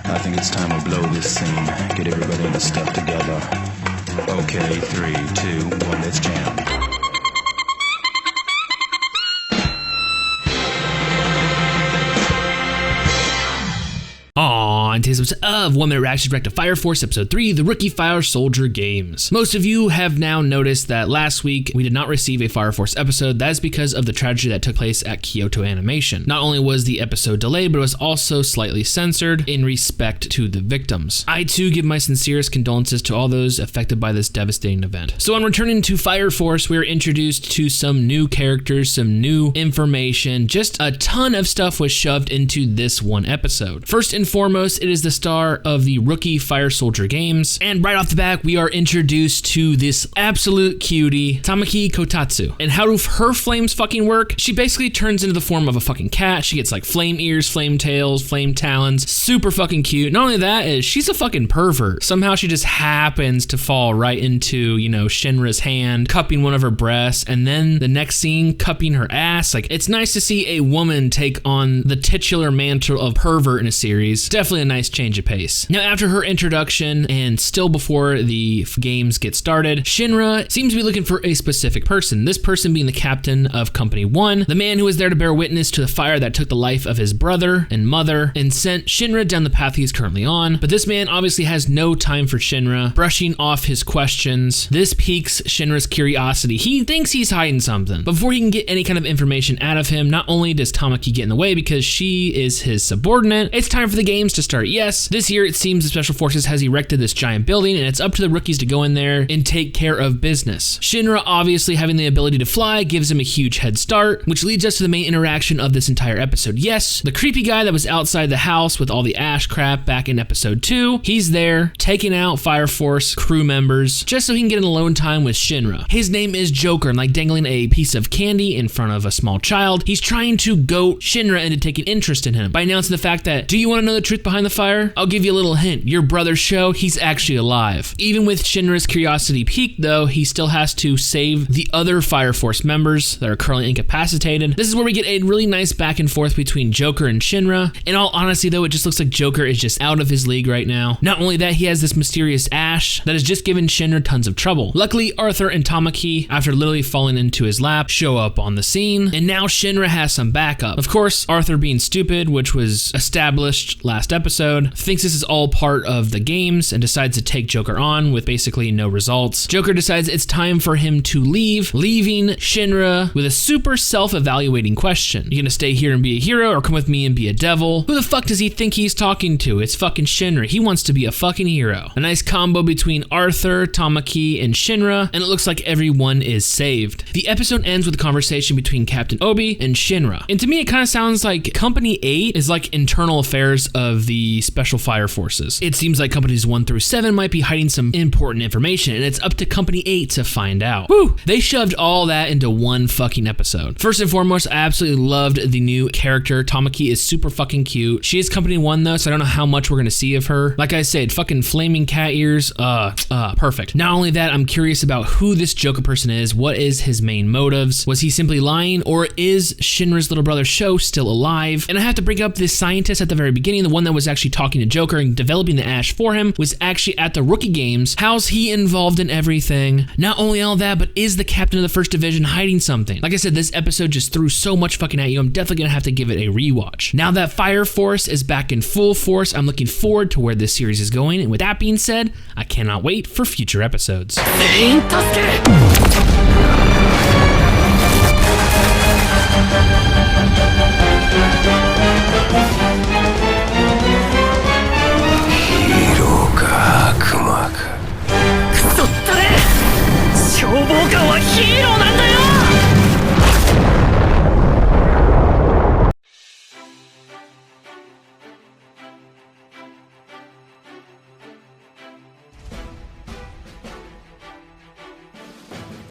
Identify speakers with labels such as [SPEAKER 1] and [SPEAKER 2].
[SPEAKER 1] I think it's time we blow this scene. Get everybody in the stuff together. Okay, 3, 2, 1, let's jam.
[SPEAKER 2] On today's episode of 1 Minute Reaction Direct to Fire Force Episode 3, The Rookie Fire Soldier Games. Most of you have now noticed that last week we did not receive a Fire Force episode. That is because of the tragedy that took place at Kyoto Animation. Not only was the episode delayed, but it was also slightly censored in respect to the victims. I too give my sincerest condolences to all those affected by this devastating event. So on returning to Fire Force, we are introduced to some new characters, some new information. Just a ton of stuff was shoved into this one episode. First and foremost, it is the star of the Rookie Fire Soldier Games, and right off the bat we are introduced to this absolute cutie, Tamaki Kotatsu. And how do her flames fucking work? She basically turns into the form of a fucking cat. She gets like flame ears, flame tails, flame talons, super fucking cute. Not only that, is she's a fucking pervert. Somehow she just happens to fall right into, you know, Shinra's hand, cupping one of her breasts, and then the next scene cupping her ass. Like, it's nice to see a woman take on the titular mantle of pervert in a series. Definitely a nice change of pace. Now, after her introduction and still before the games get started, Shinra seems to be looking for a specific person. This person being the captain of Company 1, the man who was there to bear witness to the fire that took the life of his brother and mother and sent Shinra down the path he is currently on. But this man obviously has no time for Shinra, brushing off his questions. This piques Shinra's curiosity. He thinks he's hiding something. But before he can get any kind of information out of him, not only does Tamaki get in the way because she is his subordinate, it's time for the games to start. Yes, this year it seems the Special Forces has erected this giant building and it's up to the rookies to go in there and take care of business. Shinra, obviously having the ability to fly, gives him a huge head start, which leads us to the main interaction of this entire episode. Yes, the creepy guy that was outside the house with all the ash crap back in episode 2, he's there taking out Fire Force crew members just so he can get an alone time with Shinra. His name is Joker, and like dangling a piece of candy in front of a small child, he's trying to goat Shinra into taking interest in him by announcing the fact that, do you want to know the truth behind the fire? I'll give you a little hint. Your brother's show, he's actually alive. Even with Shinra's curiosity piqued though, he still has to save the other Fire Force members that are currently incapacitated. This is where we get a really nice back and forth between Joker and Shinra. In all honesty though, it just looks like Joker is just out of his league right now. Not only that, he has this mysterious ash that has just given Shinra tons of trouble. Luckily, Arthur and Tamaki, after literally falling into his lap, show up on the scene, and now Shinra has some backup. Of course, Arthur being stupid, which was established last episode, thinks this is all part of the games and decides to take Joker on with basically no results. Joker decides it's time for him to leave, leaving Shinra with a super self-evaluating question. You gonna stay here and be a hero or come with me and be a devil? Who the fuck does he think he's talking to? It's fucking Shinra. He wants to be a fucking hero. A nice combo between Arthur, Tamaki, and Shinra, and it looks like everyone is saved. The episode ends with a conversation between Captain Obi and Shinra. And to me, it kind of sounds like Company 8 is like internal affairs of the Special Fire Forces. It seems like Companies 1 through 7 might be hiding some important information, and it's up to Company 8 to find out. Woo! They shoved all that into one fucking episode. First and foremost, I absolutely loved the new character. Tamaki is super fucking cute. She is Company 1 though, so I don't know how much we're gonna see of her. Like I said, fucking flaming cat ears, perfect. Not only that, I'm curious about who this Joker person is. What is his main motives? Was he simply lying, or is Shinra's little brother Sho still alive? And I have to bring up this scientist at the very beginning, the one that was actually talking to Joker and developing the ash for him, was actually at the Rookie Games. How's he involved in everything? Not only all that, but is the captain of the First Division hiding something? Like I said, this episode just threw so much fucking at you. I'm definitely gonna have to give it a rewatch. Now that Fire Force is back in full force, I'm looking forward to where this series is going, and with that being said, I cannot wait for future episodes.